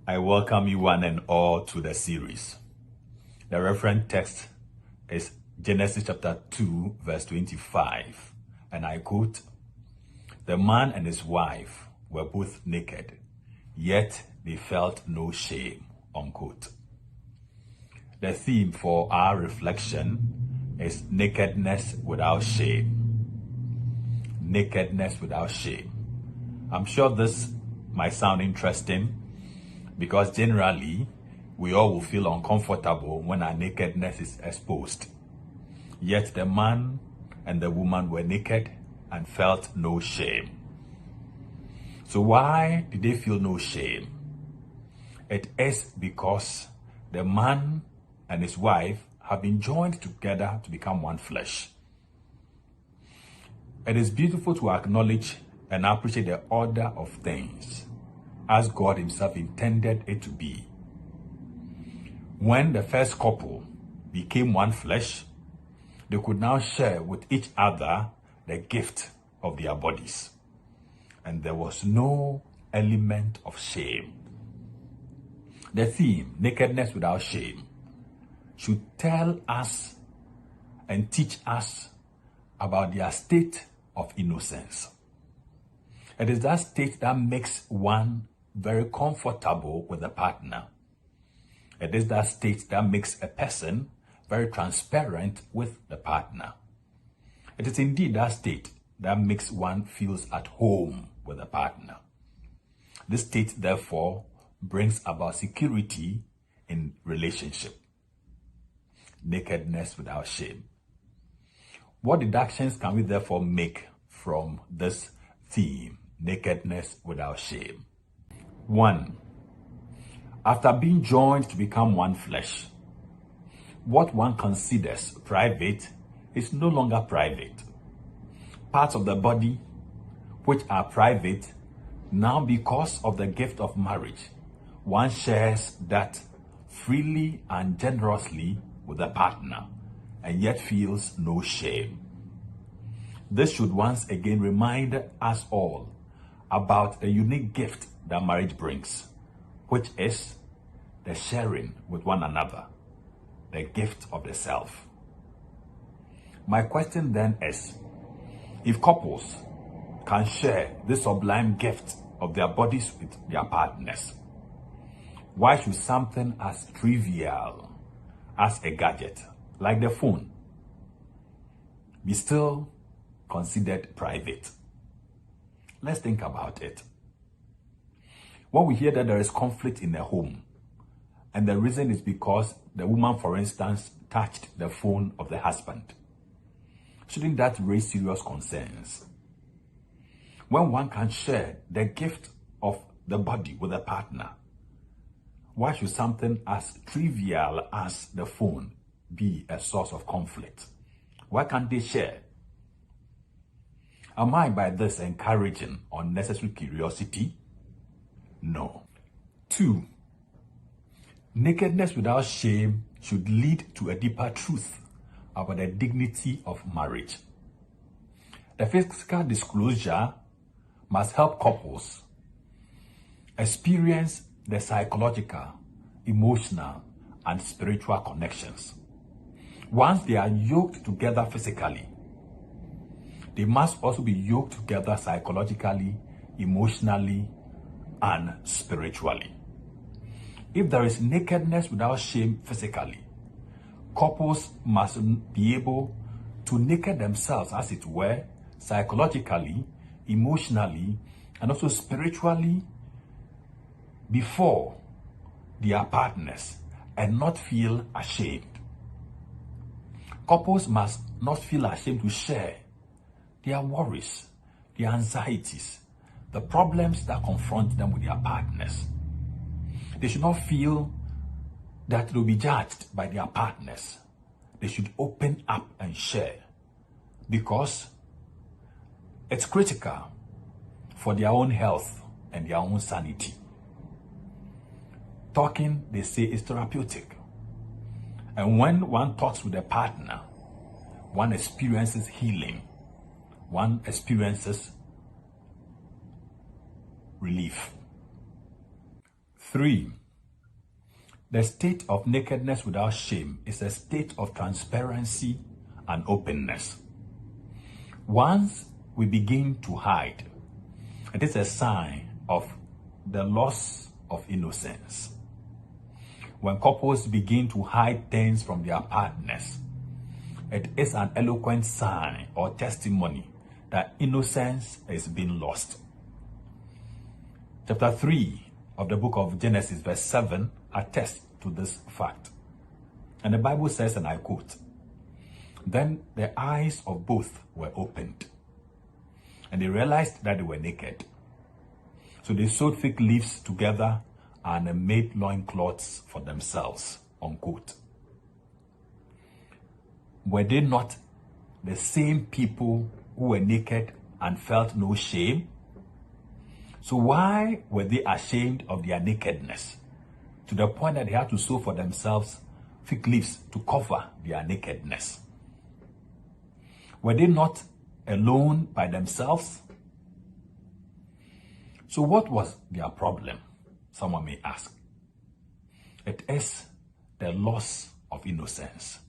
I welcome you one and all to the series. The reference text is Genesis chapter 2, verse 25. And I quote, "The man and his wife were both naked, yet they felt no shame," unquote. The theme for our reflection is nakedness without shame. Nakedness without shame. I'm sure this might sound interesting because generally we all will feel uncomfortable when our nakedness is exposed. Yet the man and the woman were naked and felt no shame. So why did they feel no shame? It is because the man and his wife have been joined together to become one flesh. It is beautiful to acknowledge and appreciate the order of things as God himself intended it to be. When the first couple became one flesh, they could now share with each other the gift of their bodies. And there was no element of shame. The theme, nakedness without shame, should tell us and teach us about their state of innocence. It is that state that makes one very comfortable with a partner. It is that state that makes a person very transparent with the partner. It is indeed that state that makes one feels at home with a partner. This state, therefore, brings about security in relationship. Nakedness without shame. What deductions can we therefore make from this theme, nakedness without shame? 1. After being joined to become one flesh, what one considers private is no longer private. Parts of the body which are private, now because of the gift of marriage, one shares that freely and generously with a partner and yet feels no shame. This should once again remind us all about the unique gift that marriage brings, which is the sharing with one another, the gift of the self. My question then is, if couples can share this sublime gift of their bodies with their partners, why should something as trivial as a gadget, like the phone, be still considered private? Let's think about it. When we hear that there is conflict in a home, and the reason is because the woman, for instance, touched the phone of the husband, shouldn't that raise serious concerns? When one can share the gift of the body with a partner, why should something as trivial as the phone be a source of conflict? Why can't they share? Am I by this encouraging unnecessary curiosity? No. 2. Nakedness without shame should lead to a deeper truth about the dignity of marriage. The physical disclosure must help couples experience the psychological, emotional, and spiritual connections. Once they are yoked together physically, they must also be yoked together psychologically, emotionally, and spiritually. If there is nakedness without shame physically, couples must be able to naked themselves, as it were, psychologically, emotionally, and also spiritually before their partners and not feel ashamed. Couples must not feel ashamed to share their worries, their anxieties, the problems that confront them with their partners. They should not feel that they will be judged by their partners. They should open up and share because it's critical for their own health and their own sanity. Talking, they say, is therapeutic. And when one talks with a partner, one experiences healing. One experiences relief. 3, the state of nakedness without shame is a state of transparency and openness. Once we begin to hide, it is a sign of the loss of innocence. When couples begin to hide things from their partners, it is an eloquent sign or testimony that innocence is being lost. Chapter 3 of the book of Genesis, verse 7, attests to this fact. And the Bible says, and I quote, "Then the eyes of both were opened, and they realized that they were naked. So they sewed fig leaves together and made loincloths for themselves," unquote. Were they not the same people who were naked and felt no shame? So why were they ashamed of their nakedness to the point that they had to sew for themselves fig leaves to cover their nakedness? Were they not alone by themselves? So what was their problem? Someone may ask. It is the loss of innocence.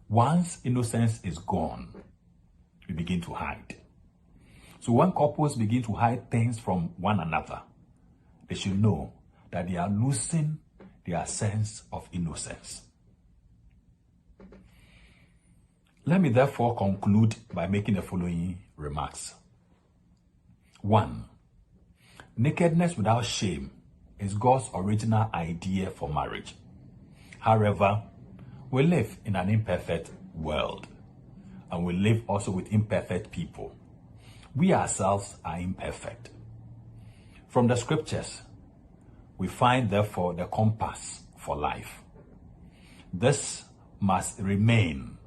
Once innocence is gone, we begin to hide. So when couples begin to hide things from one another, they should know that they are losing their sense of innocence. Let me therefore conclude by making the following remarks. 1. Nakedness without shame is God's original idea for marriage. However, we live in an imperfect world, and we live also with imperfect people. We ourselves are imperfect. From the scriptures, we find therefore the compass for life. This must remain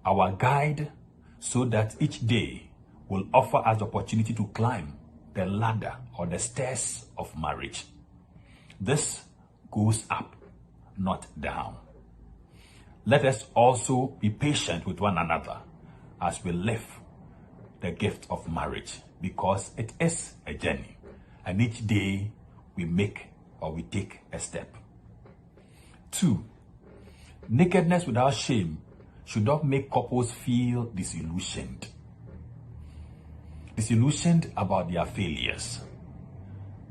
our guide so that each day will offer us the opportunity to climb the ladder or the stairs of marriage. This goes up, not down. Let us also be patient with one another as we live the gift of marriage, because it is a journey, and each day we take a step. 2, nakedness without shame should not make couples feel disillusioned. Disillusioned about their failures.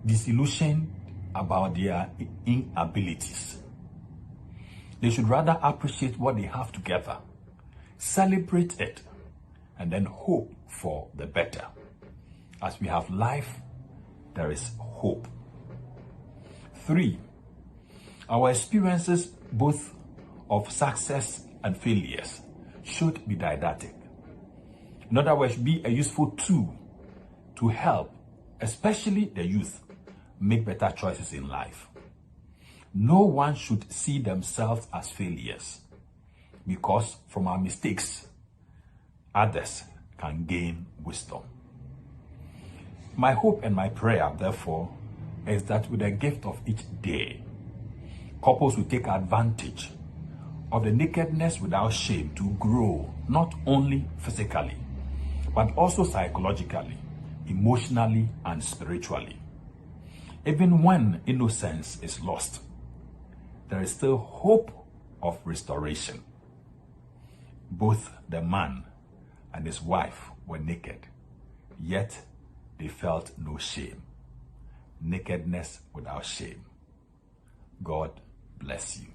Disillusioned about their inabilities. They should rather appreciate what they have together, celebrate it, and then hope for the better. As we have life, there is hope. 3, our experiences both of success and failures should be didactic. In other words, be a useful tool to help, especially the youth, make better choices in life. No one should see themselves as failures, because from our mistakes, others can gain wisdom. My hope and my prayer, therefore, is that with the gift of each day, couples will take advantage of the nakedness without shame to grow, not only physically, but also psychologically, emotionally, and spiritually. Even when innocence is lost, there is still hope of restoration. Both the man and his wife were naked, yet they felt no shame. Nakedness without shame. God bless you.